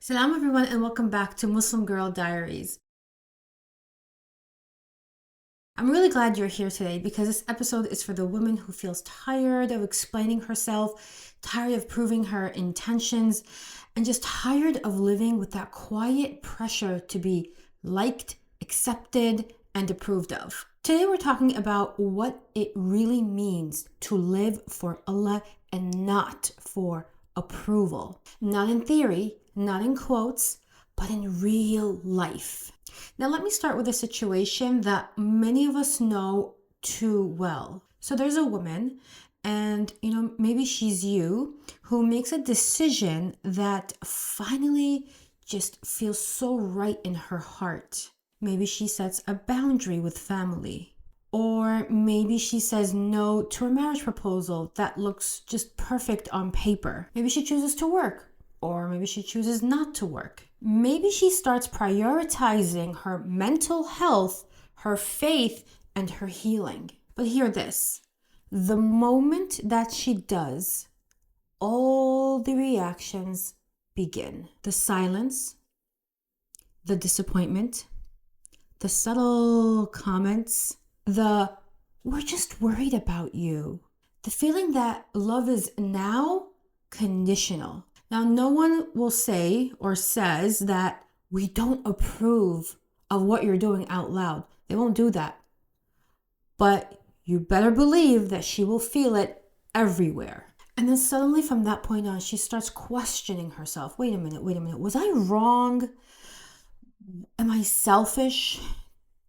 Salam everyone and welcome back to Muslim Girl Diaries. I'm really glad you're here today because this episode is for the woman who feels tired of explaining herself, tired of proving her intentions, and just tired of living with that quiet pressure to be liked, accepted, and approved of. Today we're talking about what it really means to live for Allah and not for approval. Not in theory, not in quotes, but in real life. Now, let me start with a situation that many of us know too well. So there's a woman, and maybe she's you, who makes a decision that finally just feels so right in her heart. Maybe she sets a boundary with family. Or maybe she says no to a marriage proposal that looks just perfect on paper. Maybe she chooses to work, or maybe she chooses not to work. Maybe she starts prioritizing her mental health, her faith, and her healing. But hear this. The moment that she does, all the reactions begin. The silence, the disappointment, the subtle comments, we're just worried about you. The feeling that love is now conditional. Now, no one will say or says that we don't approve of what you're doing out loud. They won't do that. But you better believe that she will feel it everywhere. And then suddenly from that point on, she starts questioning herself. Wait a minute. Was I wrong? Am I selfish?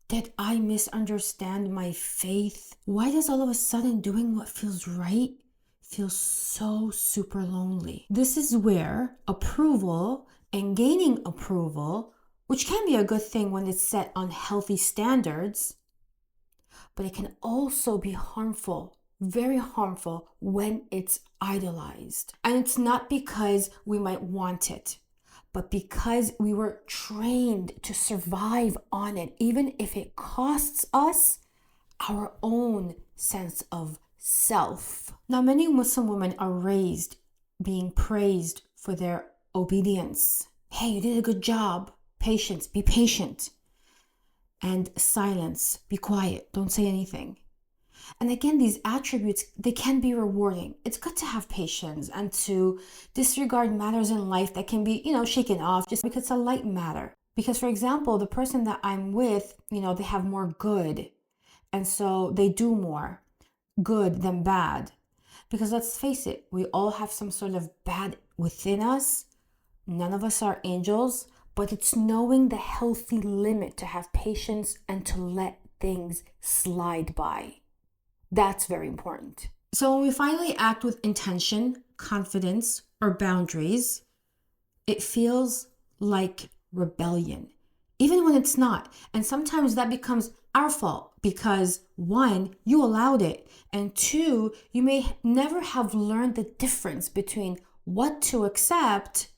Did I misunderstand my faith? Why does all of a sudden doing what feels right feel so super lonely? This is where approval and gaining approval, which can be a good thing when it's set on healthy standards, but it can also be harmful, very harmful when it's idolized. And it's not because we might want it, but because we were trained to survive on it, even if it costs us our own sense of self. Now, many Muslim women are raised being praised for their obedience. Hey, you did a good job. Patience, be patient. And silence, be quiet, don't say anything. And again, these attributes, they can be rewarding. It's good to have patience and to disregard matters in life that can be, shaken off just because it's a light matter. Because, for example, the person that I'm with, they have more good. And so they do more good than bad. Because let's face it, we all have some sort of bad within us. None of us are angels, but it's knowing the healthy limit to have patience and to let things slide by. That's very important. So when we finally act with intention, confidence, or boundaries, it feels like rebellion, even when it's not. And sometimes that becomes our fault because one, you allowed it, and two, you may never have learned the difference between what to accept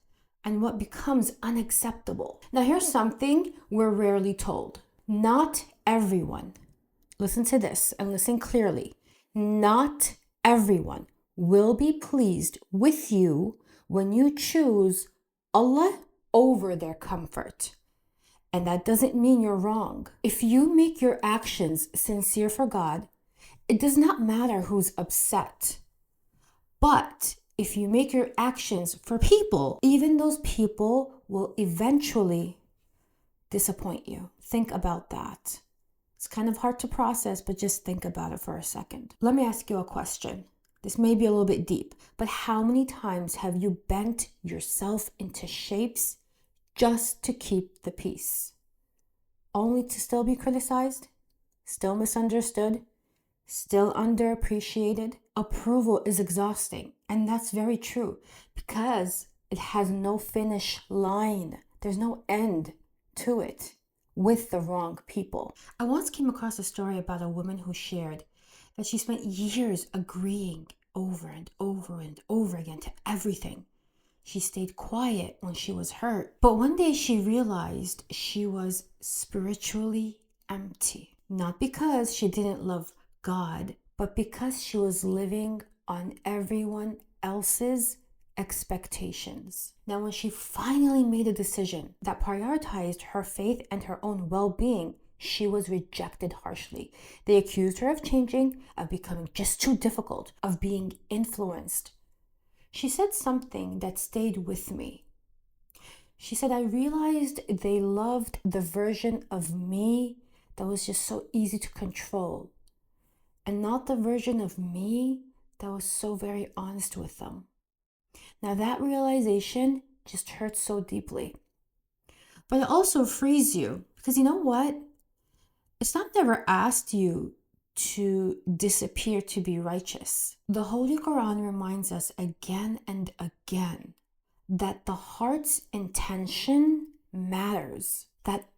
and what becomes unacceptable. Now here's something we're rarely told. Not everyone, listen to this and listen clearly. Not everyone will be pleased with you when you choose Allah over their comfort. And that doesn't mean you're wrong. If you make your actions sincere for God, it does not matter who's upset. But if you make your actions for people, even those people will eventually disappoint you. Think about that. It's kind of hard to process, but just think about it for a second. Let me ask you a question. This may be a little bit deep, but how many times have you bent yourself into shapes just to keep the peace? Only to still be criticized, still misunderstood, still underappreciated? Approval is exhausting, and that's very true because it has no finish line. There's no end to it. With the wrong people. I once came across a story about a woman who shared that she spent years agreeing over and over and over again to everything. She stayed quiet when she was hurt. But one day she realized she was spiritually empty. Not because she didn't love God, but because she was living on everyone else's expectations. Now, when she finally made a decision that prioritized her faith and her own well-being, she was rejected harshly. They accused her of changing, of becoming just too difficult, of being influenced. She said something that stayed with me. She said, I realized they loved the version of me that was just so easy to control, and not the version of me that was so very honest with them. Now that realization just hurts so deeply. But it also frees you, because you know what? Islam never asked you to disappear to be righteous. The Holy Quran reminds us again and again that the heart's intention matters, that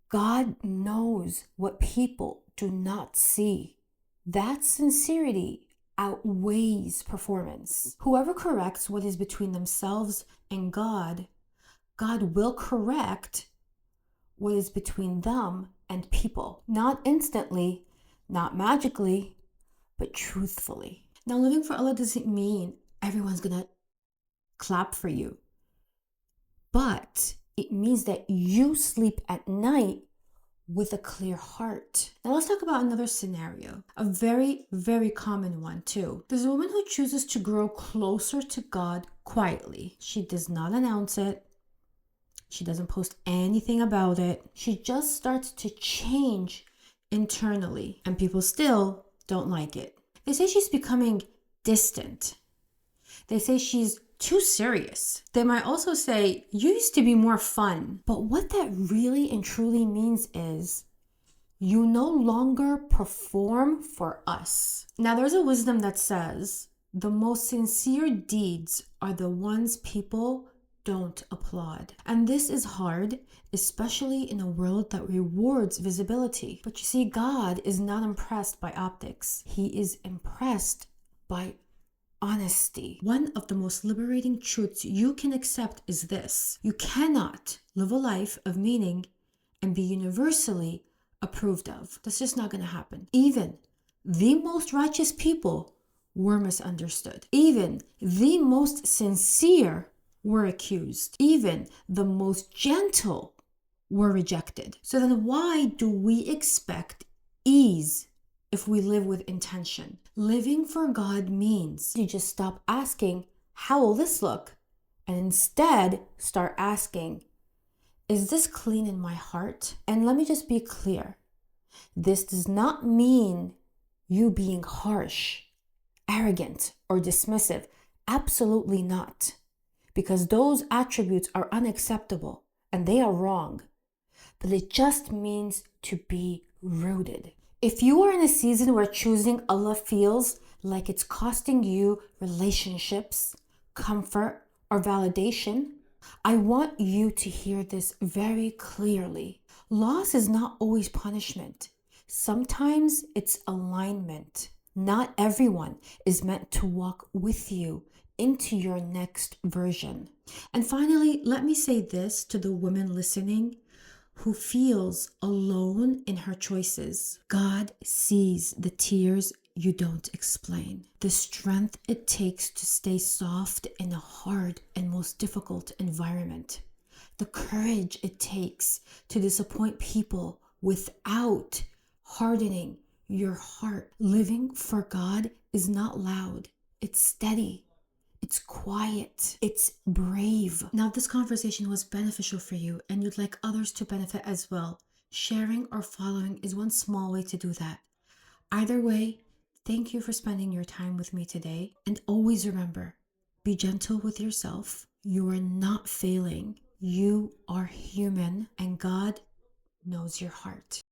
God knows what people do not see. That sincerity outweighs performance. Whoever corrects what is between themselves and God, God will correct what is between them and people. Not instantly, not magically, but truthfully. Now, living for Allah doesn't mean everyone's gonna clap for you, but it means that you sleep at night with a clear heart. Now let's talk about another scenario, a very, very common one too. There's a woman who chooses to grow closer to God quietly. She does not announce it. She doesn't post anything about it. She just starts to change internally, and people still don't like it. They say she's becoming distant. They say she's too serious. They might also say, you used to be more fun. But what that really and truly means is, you no longer perform for us. Now, there's a wisdom that says, the most sincere deeds are the ones people don't applaud. And this is hard, especially in a world that rewards visibility. But you see, God is not impressed by optics. He is impressed by honesty. One of the most liberating truths you can accept is this: you cannot live a life of meaning and be universally approved of. That's just not going to happen. Even the most righteous people were misunderstood. Even the most sincere were accused. Even the most gentle were rejected. So then why do we expect ease if we live with intention? Living for God means you just stop asking, how will this look? And instead start asking, is this clean in my heart? And let me just be clear. This does not mean you being harsh, arrogant, or dismissive. Absolutely not. Because those attributes are unacceptable and they are wrong. But it just means to be rooted. If you are in a season where choosing Allah feels like it's costing you relationships, comfort, or validation, I want you to hear this very clearly. Loss is not always punishment. Sometimes it's alignment. Not everyone is meant to walk with you into your next version. And finally, let me say this to the women listening who feels alone in her choices. God sees the tears you don't explain, the strength it takes to stay soft in a hard and most difficult environment, the courage it takes to disappoint people without hardening your heart. Living for God is not loud, it's steady. It's quiet. It's brave. Now, if this conversation was beneficial for you and you'd like others to benefit as well, sharing or following is one small way to do that. Either way, thank you for spending your time with me today. And always remember, be gentle with yourself. You are not failing. You are human, and God knows your heart.